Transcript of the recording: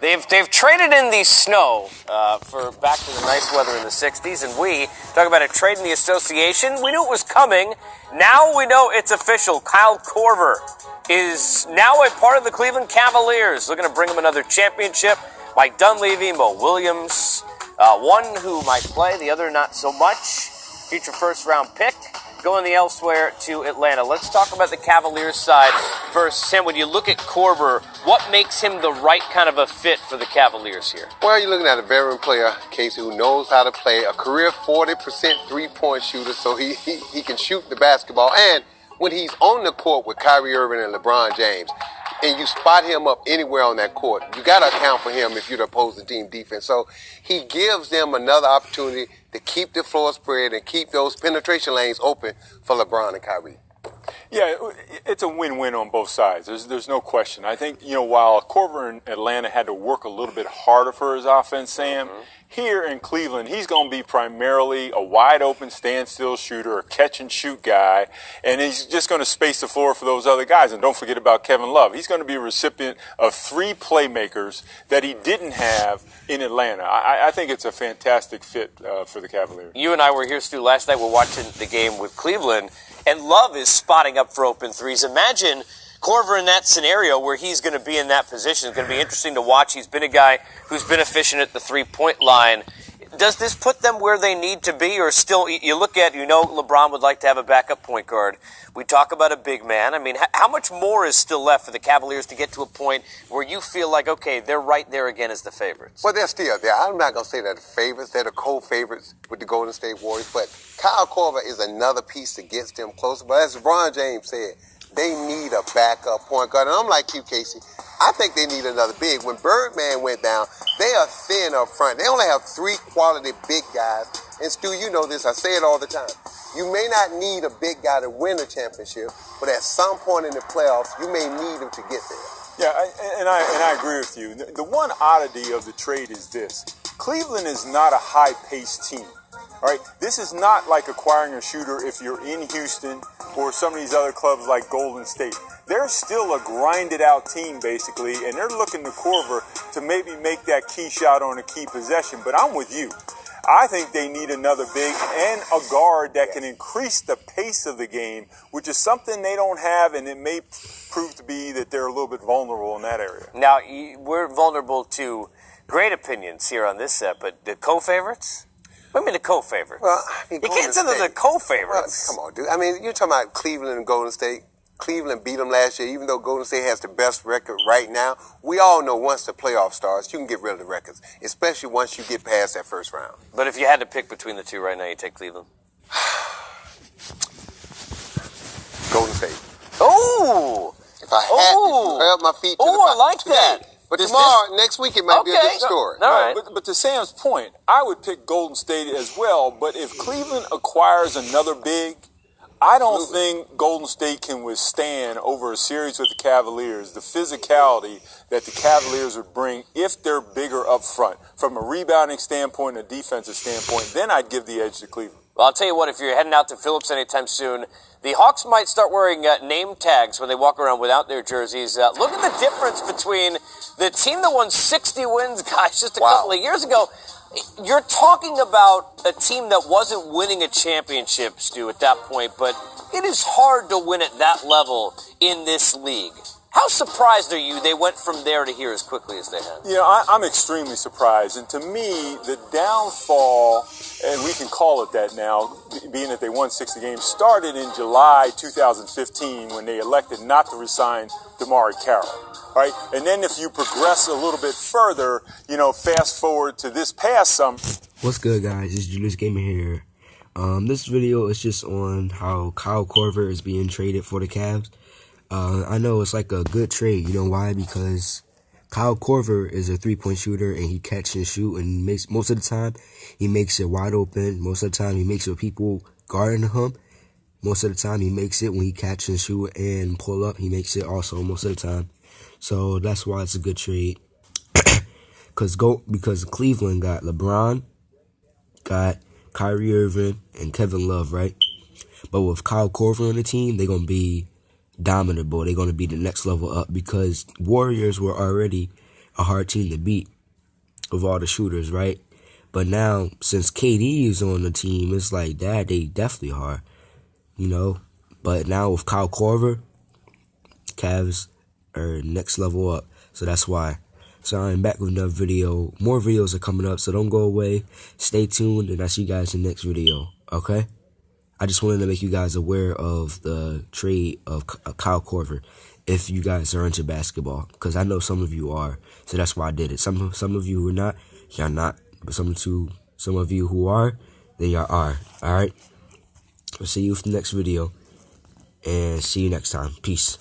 longer. They've traded in the snow for back to the nice weather in the 60s, and we talk about a trade in the association. We knew it was coming. Now we know it's official. Kyle Korver is now a part of the Cleveland Cavaliers. Looking to bring him another championship. Mike Dunleavy, Mo Williams, one who might play, the other not so much. Future first-round pick. Going the elsewhere to Atlanta. Let's talk about the Cavaliers side first. Sam, when you look at Korver, what makes him the right kind of a fit for the Cavaliers here? Well, you're looking at a veteran player, Casey, who knows how to play, a career 40% three-point shooter, so he can shoot the basketball. And when he's on the court with Kyrie Irving and LeBron James, and you spot him up anywhere on that court, you got to account for him if you're the opposing team defense. So he gives them another opportunity to keep the floor spread and keep those penetration lanes open for LeBron and Kyrie. Yeah, it's a win-win on both sides. There's no question. I think, while Korver in Atlanta had to work a little bit harder for his offense, Sam, here in Cleveland, he's going to be primarily a wide-open standstill shooter, a catch-and-shoot guy, and he's just going to space the floor for those other guys. And don't forget about Kevin Love. He's going to be a recipient of 3 playmakers that he didn't have in Atlanta. I think it's a fantastic fit for the Cavaliers. You and I were here, Stu, last night. We're watching the game with Cleveland, and Love is spotting up for open threes. Imagine Korver in that scenario where he's going to be in that position. It's going to be interesting to watch. He's been a guy who's been efficient at the three-point line. Does this put them where they need to be, or still, you look at, LeBron would like to have a backup point guard. We talk about a big man. I mean, how much more is still left for the Cavaliers to get to a point where you feel like, okay, they're right there again as the favorites? Well, they're still there. I'm not going to say they're the favorites. They're the co-favorites with the Golden State Warriors. But Kyle Korver is another piece that gets them closer. But as LeBron James said, they need a backup point guard. And I'm like you, Casey. I think they need another big. When Birdman went down, they are thin up front. They only have 3 quality big guys. And Stu, you know this. I say it all the time. You may not need a big guy to win a championship, but at some point in the playoffs, you may need him to get there. Yeah, and I agree with you. The one oddity of the trade is this. Cleveland is not a high-paced team. All right, this is not like acquiring a shooter if you're in Houston or some of these other clubs like Golden State. They're still a grinded-out team, basically, and they're looking to Korver to maybe make that key shot on a key possession. But I'm with you. I think they need another big and a guard that can increase the pace of the game, which is something they don't have, and it may prove to be that they're a little bit vulnerable in that area. Now, we're vulnerable to great opinions here on this set, but the co-favorites? What do you mean the co-favorites? Well, you can't say they're the co-favorites. Well, come on, dude. I mean, you're talking about Cleveland and Golden State. Cleveland beat them last year, even though Golden State has the best record right now. We all know once the playoff starts, you can get rid of the records, especially once you get past that first round. But if you had to pick between the two right now, you take Cleveland? Golden State. Oh! If I had to held my feet to the fire. I like that. But next week, it might be a different story. All right. But to Sam's point, I would pick Golden State as well. But if Cleveland acquires another big, I don't think Golden State can withstand over a series with the Cavaliers the physicality that the Cavaliers would bring if they're bigger up front. From a rebounding standpoint and a defensive standpoint, then I'd give the edge to Cleveland. Well, I'll tell you what, if you're heading out to Phillips anytime soon, the Hawks might start wearing name tags when they walk around without their jerseys. Look at the difference between the team that won 60 wins, guys, just a couple of years ago. You're talking about a team that wasn't winning a championship, Stu, at that point, but it is hard to win at that level in this league. How surprised are you they went from there to here as quickly as they have? Yeah, I'm extremely surprised. And to me, the downfall, and we can call it that now, being that they won 60 games, started in July 2015 when they elected not to resign DeMar Carroll. Right? And then if you progress a little bit further, fast forward to this past summer. What's good, guys? It's JuderzGaming here. This video is just on how Kyle Korver is being traded for the Cavs. I know it's like a good trade. You know why? Because Kyle Korver is a three-point shooter, and he catch and shoot, and makes most of the time he makes it wide open. Most of the time he makes it with people guarding him. Most of the time he makes it when he catch and shoot and pull up. He makes it also most of the time. So that's why it's a good trade. Because Cleveland got LeBron, got Kyrie Irving, and Kevin Love, right? But with Kyle Korver on the team, they're going to be dominant, boy. They're going to be the next level up because Warriors were already a hard team to beat of all the shooters, right? But now, since KD is on the team, it's like that they definitely hard, you know. But now with Kyle Korver, Cavs are next level up, so that's why. So I'm back with another video. More videos are coming up, so don't go away. Stay tuned, and I'll see you guys in the next video, okay? I just wanted to make you guys aware of the trade of Kyle Korver, if you guys are into basketball, because I know some of you are, so that's why I did it. Some of you who are not, y'all not, but some of you who are, then y'all are. All right. I'll see you for the next video, and see you next time. Peace.